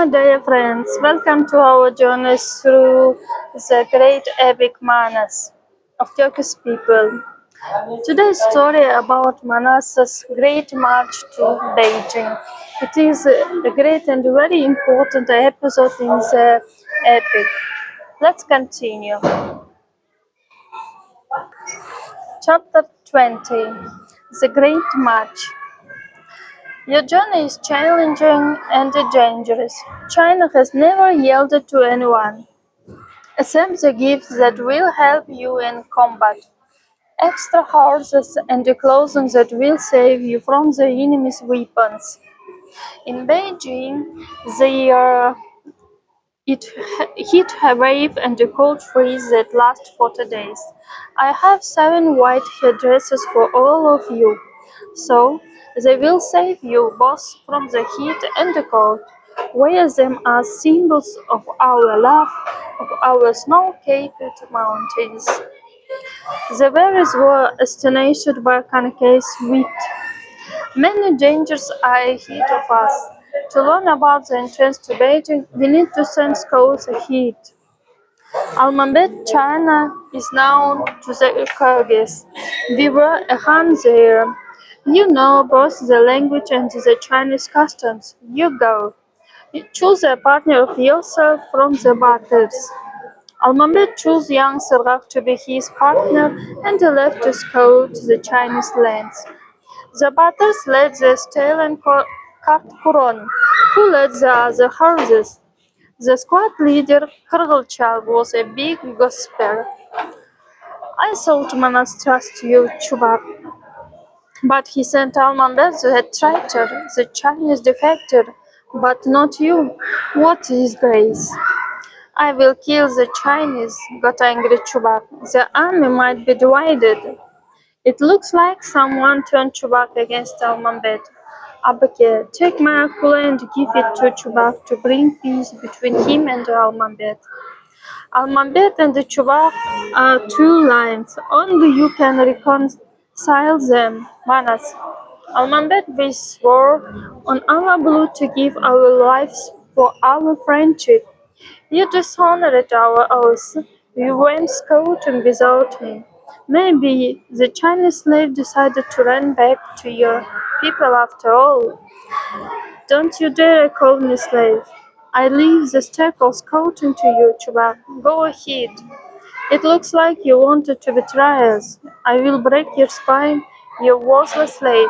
my dear friends, welcome to our journey through the great epic Manas of Kyrgyz people. Today's story about Manas's great march to Beijing. It is a great and very important episode in the epic. Let's continue. Chapter 20. The Great March. Your journey is challenging and dangerous. China has never yielded to anyone. Accept the gifts that will help you in combat. Extra horses and clothing that will save you from the enemy's weapons. In Beijing, it hit a wave and a cold freeze that lasts 40 days. I have 7 white headdresses for all of you, so they will save you both from the heat and the cold. Wear them as symbols of our love of our snow-capped mountains. The bears were astonished by Kankei's wit. Many dangers are ahead of us. To learn about the entrance to Beijing, we need to send scouts ahead. Almambet, China, is known to the Kyrgyz. We were a hand there. You know both the language and the Chinese customs. You go. Choose a partner of yourself from the battles. Almambet chose young Sergach to be his partner and left to scout the Chinese lands. The batters led the stallion Kartkuron, who led the other horses. The squad leader, Kyrgyz, was a big gospel. I thought Manas trust you, Chubak, but he sent Almambet the traitor, the Chinese defector, but not you. What disgrace! I will kill the Chinese, got angry Chubak. The army might be divided. It looks like someone turned Chubak against Almambet. Abake, take my akula and give it to Chubak to bring peace between him and Almambet. Almambet and Chubak are 2 lines. Only you can reconcile them, Manas. Almambet, we swore on our blood to give our lives for our friendship. You dishonored our oath. You went scouting without me. Maybe the Chinese slave decided to run back to your people after all. Don't you dare call me slave. I leave the stepples scouting to you, Chubak. Go ahead. It looks like you wanted to betray us. I will break your spine, you worthless slave.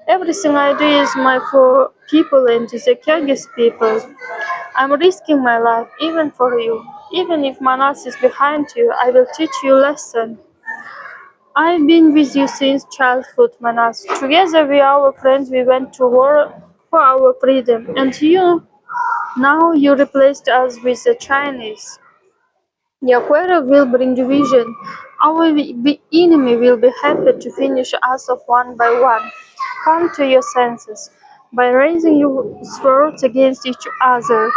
Everything I do is my for people and the Kyrgyz people. I'm risking my life even for you. Even if Manas is behind you, I will teach you a lesson. I've been with you since childhood, Manas. Together with our friends we went to war for our freedom, and now you replaced us with the Chinese. Your quarrel will bring division. Our enemy will be happy to finish us off one by one. Come to your senses. By raising your swords against each other,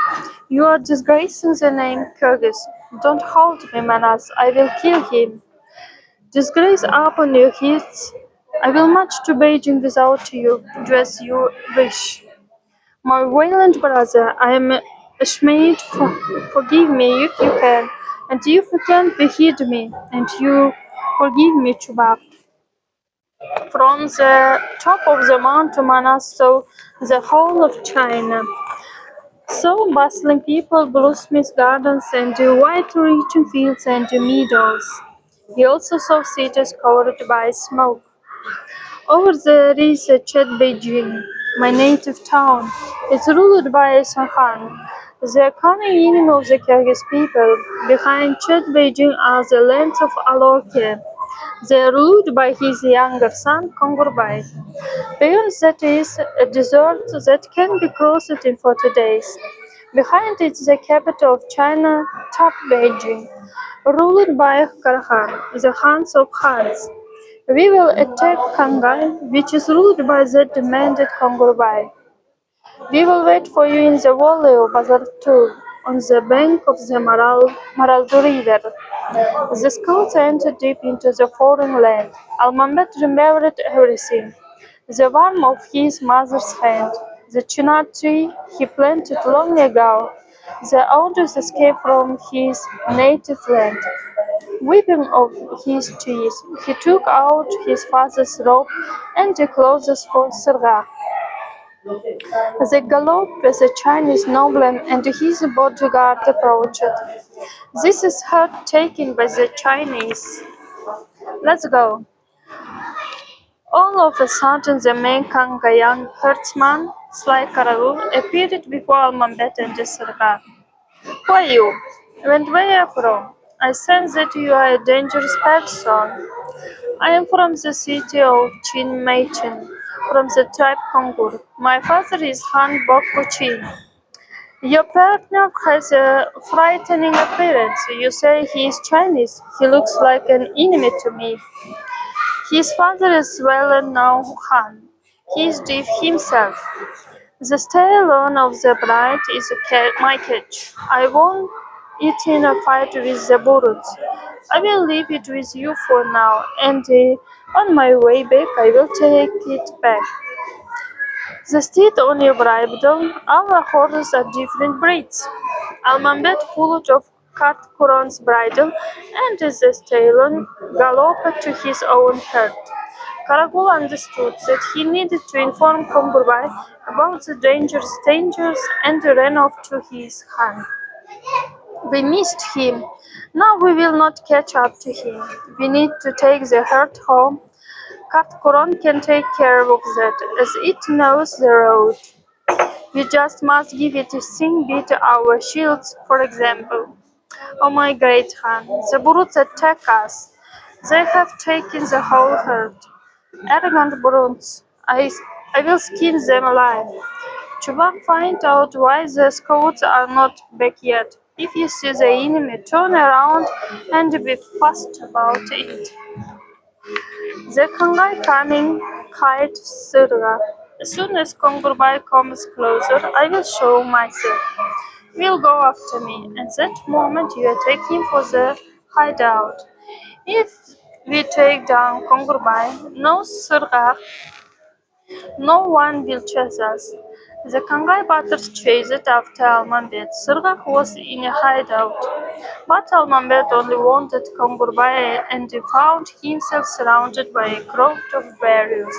you are disgracing the name Kyrgyz. Don't hold me, Manas. I will kill him. Disgrace upon your heads. I will march to Beijing without you. Do as you wish. My valiant brother, I am ashamed. Forgive me if you can, and if you can't, behead me, and you forgive me, Chubak. From the top of the mountain, Manas saw the whole of China. Saw bustling people, bluesmith gardens, and wide-reaching fields and meadows. He also saw cities covered by smoke. Over there is Chet Beijing, my native town. It's ruled by a Khan, the cunning enemy of the Kyrgyz people. Behind Chet Beijing are the lands of Aloke. They are ruled by his younger son, Kongurbay. Beyond that is a desert that can be crossed in 40 days. Behind it is the capital of China, Top Beijing, ruled by Karahan, the Hans of Hans. We will attack Kangai, which is ruled by the demanded Kongurbay. We will wait for you in the valley of Bazartu, on the bank of the Maraldu River. The scouts entered deep into the foreign land. Almambet remembered everything. The warmth of his mother's hand, The chestnut tree he planted long ago. The owners escaped from his native land. Weeping of his tears, he took out his father's robe and the clothes for Sirgar. They galloped as a Chinese nobleman and his bodyguard approached. This is herd taken by the Chinese. Let's go. All of a sudden the main Kangayang herdsman, Sly Karagul, appeared before Almambet and Sirgar. Who are you? And where are you from? I sense that you are a dangerous person. I am from the city of Chinmaychin, from the tribe Kongur. My father is Han Bokpo. Your partner has a frightening appearance. You say he is Chinese. He looks like an enemy to me. His father is well-known Han. He is deaf himself. The stallion of the bride is my catch. I won it in a fight with the Buruts. I will leave it with you for now, and on my way back I will take it back. The steed on your bridle, our horses are different breeds. Almambet pulled off Kartkuron's bridle, and the stallion galloped to his own herd. Karagul understood that he needed to inform Komburbai about the dangers and ran off to his Han. We missed him. Now we will not catch up to him. We need to take the herd home. Katkoron can take care of that, as it knows the road. We just must give it a sing beat our shields, for example. Oh my great Han, the Buruts attack us. They have taken the whole herd. Arrogant Buruts, I will skin them alive. Chubak find out why the scouts are not back yet. If you see the enemy, turn around and be fast about it. The Kangai coming kite Surga. As soon as Kongurbai comes closer, I will show myself. Will go after me. At that moment you attack him for the hideout. If we take down Kongurbai, no Surga, no one will chase us. The Kangai batters chased after Almambet. Surgak was in a hideout, but Almambet only wanted Kongurbai and found himself surrounded by a crowd of warriors.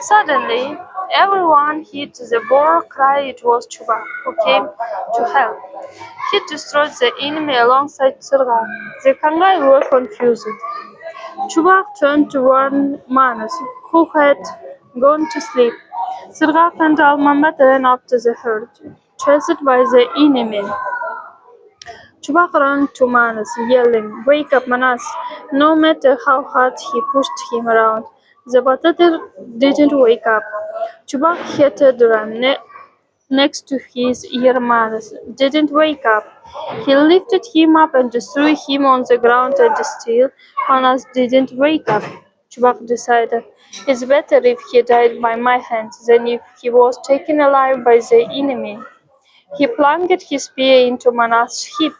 Suddenly, everyone heard the war cry. It was Chuba, who came to help. He destroyed the enemy alongside Surgak. The Kangai were confused. Chubak turned to warn Manas, who had gone to sleep. Sirgak and Almambat ran after the herd, chased by the enemy. Chubak ran to Manas, yelling, "Wake up, Manas!" No matter how hard he pushed him around, the Batatar didn't wake up. Chubak hit a drum next to his ear. Manas didn't wake up. He lifted him up and threw him on the ground, and still Manas didn't wake up. Chubak decided, it's better if he died by my hands than if he was taken alive by the enemy. He plunged his spear into Manas' hip.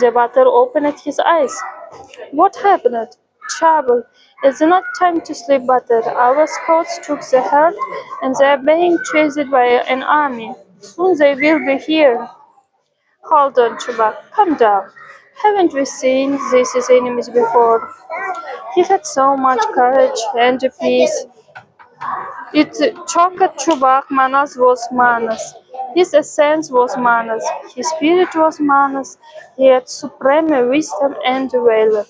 The battle opened his eyes. What happened? Trouble. It's not time to sleep, Butter. Our scouts took the herd and they are being chased by an army. Soon they will be here. Hold on, Chubak. Calm down. Haven't we seen these enemies before? He had so much courage and peace. It choked Chubak. Manas was Manas. His essence was Manas. His spirit was Manas. He had supreme wisdom and valor.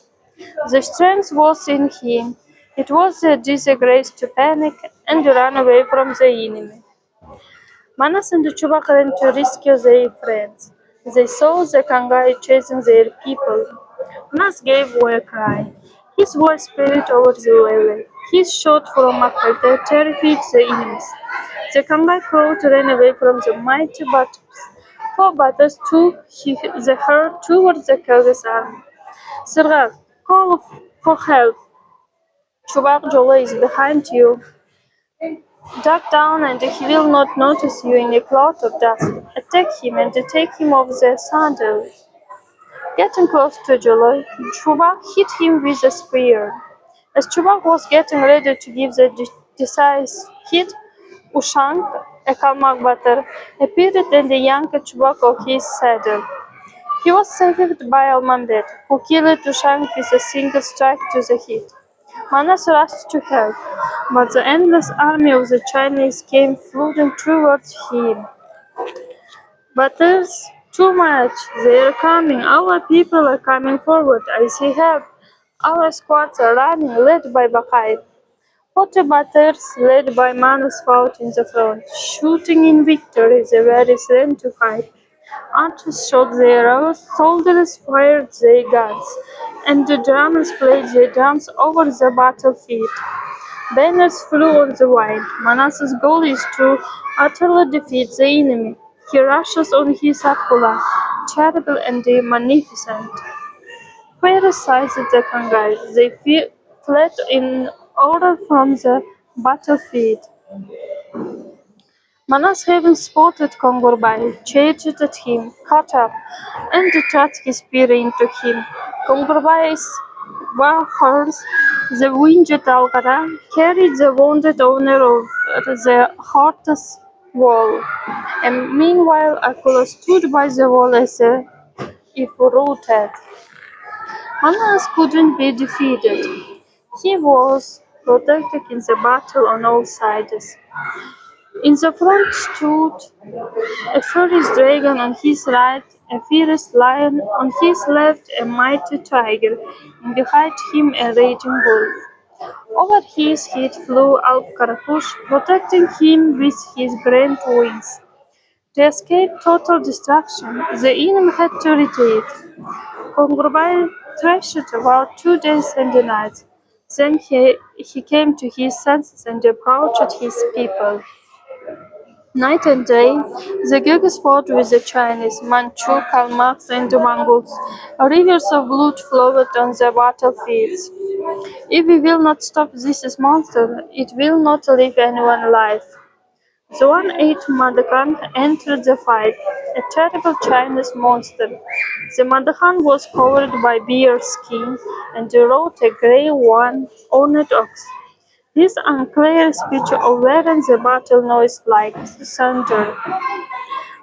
The strength was in him. It was a disgrace to panic and run away from the enemy. Manas and Chubak ran to rescue their friends. They saw the Kangai chasing their people. Manas gave a cry. His voice spread over the valley. His shot from afar terrified the enemies. The Kangai crowd ran away from the mighty batters. Four batters took the herd towards the Kyrgyz army. Sirgar, call for help. Chubak Jola is behind you. Duck down and he will not notice you in a cloud of dust. Attack him and take him off the saddle. Getting close to Jola, Chubak hit him with a spear. As Chubak was getting ready to give the decisive hit, Ushang, a Kalmar butter, appeared in the young chubac of his saddle. He was saved by Almambet, who killed Ushang with a single strike to the head. Manas rushed to help, but the endless army of the Chinese came flooding towards him. But there's too much. They're coming. Our people are coming forward. I see help. Our squads are running, led by Bakai. 40 batters, led by Manus, fought in the front, shooting in victory. The Varys ran to fight. Archers shot their arrows, soldiers fired their guns, and the drummers played their drums over the battlefield. Banners flew on the wind. Manasseh's goal is to utterly defeat the enemy. He rushes on his Aquila, terrible and magnificent. Where seized the Kyrgyz, they fled in order from the battlefield. Manas, having spotted Kongurbay, charged at him, caught up, and thrust his spear into him. Kongurbay's war horse, the winged Algara, carried the wounded owner of the horse's wall, and meanwhile Akula stood by the wall as if rooted. Manas couldn't be defeated. He was protected in the battle on all sides. In the front stood a furious dragon on his right, a fierce lion on his left, a mighty tiger, and behind him a raging wolf. Over his head flew Alp Karakush, protecting him with his grand wings. To escape total destruction, the enemy had to retreat. Kongurbay thrashed about 2 days and nights. Then he came to his senses and approached his people. Night and day, the Kyrgyz fought with the Chinese, Manchu, Kalmyks, and the Mongols. Rivers of blood flowed on the battlefields. If we will not stop this monster, it will not leave anyone alive. The one-eyed Madakan entered the fight, a terrible Chinese monster. The Madakan was covered by bear skin and rode a grey one-horned ox. His unclear speech overran the battle noise like thunder.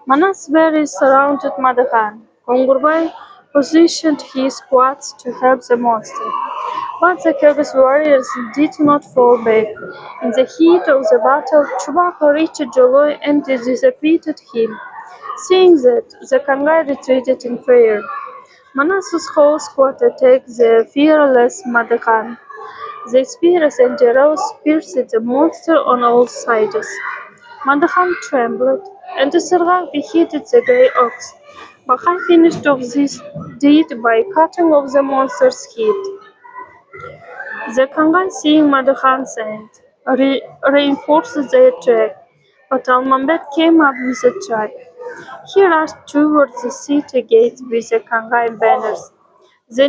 Manas very surrounded Madahan. Kongurbay positioned his squads to help the monster. But the Kyrgyz warriors did not fall back. In the heat of the battle, Chewbacca reached Joloi and disappointed him. Seeing that, the Khangai retreated in fear. Manas's whole squad attacked the fearless Madahan. The spears and arrows pierced the monster on all sides. Madahan trembled, and Sergak beheaded the grey ox. Bahai finished off this deed by cutting off the monster's head. The Khangan, seeing Madahan's end, reinforced the attack, but Almambet came up with a trap. He rushed towards the city gates with the Khangan banners. The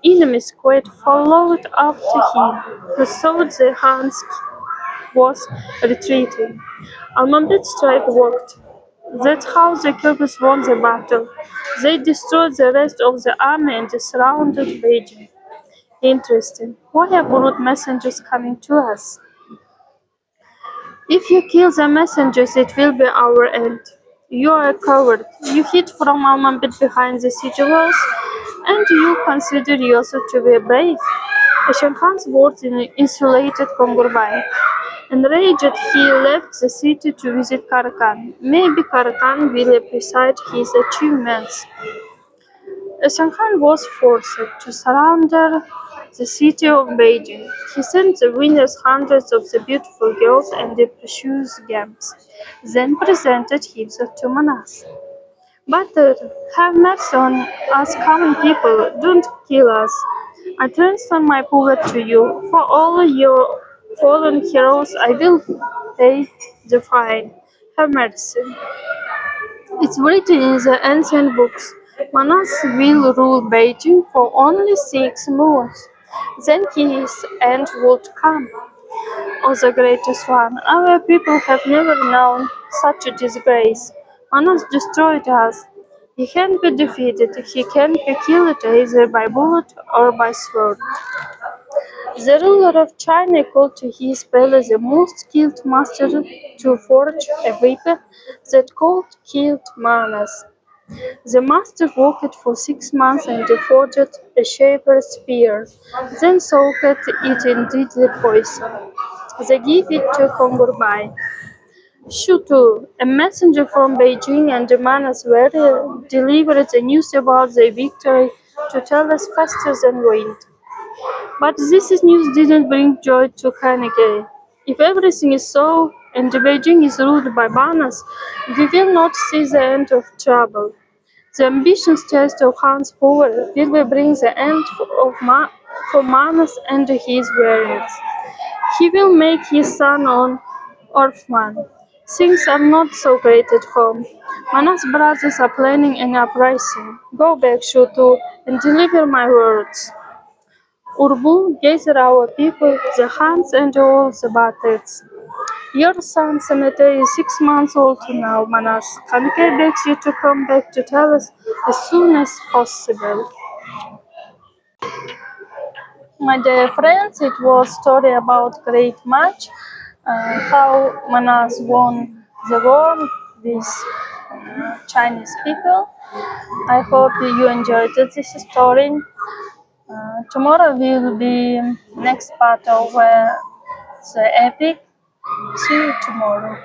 enemy squad followed after him, who thought the Hans was retreating. Almambet's strike worked. That's how the Kyrgyz won the battle. They destroyed the rest of the army and surrounded Beijing. Interesting. Why are brute messengers coming to us? If you kill the messengers, it will be our end. You are a coward. You hid from Almambet behind the city walls, and you consider yourself to be brave. Ashankan's words insulated Kongurbay. Enraged, he left the city to visit Karakan. Maybe Karakan will appreciate his achievements. Shanghai was forced to surrender the city of Beijing. He sent the winners hundreds of the beautiful girls and the precious gems, then presented himself to Manas. But have mercy on us common people, don't kill us. I transfer my power to you. For all your fallen heroes, I will pay the fine. Have mercy. It's written in the ancient books. Manas will rule Beijing for only 6 months. Then his end would come. Oh, the greatest one, our people have never known such a disgrace. Manas destroyed us. He can't be defeated. He can't be killed either by bullet or by sword. The ruler of China called to his palace the most skilled master to forge a weapon that could kill Manas. The master worked for 6 months and forged a sharper spear, then soaked it in deadly poison. They gave it to Kongubai. Shutu, a messenger from Beijing and Manas warrior, delivered the news about their victory to tell us faster than wind. But this news didn't bring joy to Kanege. If everything is so, and Beijing is ruled by Manas, we will not see the end of trouble. The ambitious test of Han's power will bring the end for Manas and his warriors. He will make his son an orphan. Things are not so great at home. Manas' brothers are planning an uprising. Go back, Shutu, and deliver my words. Urbu, gather our people, the Huns and all the battles. Your son Cemetery is 6 months old now, Manas. Kanke begs you to come back to tell us as soon as possible. My dear friends, it was a story about great match, how Manas won the war with Chinese people. I hope you enjoyed this story. Tomorrow will be next part of the epic. See you tomorrow.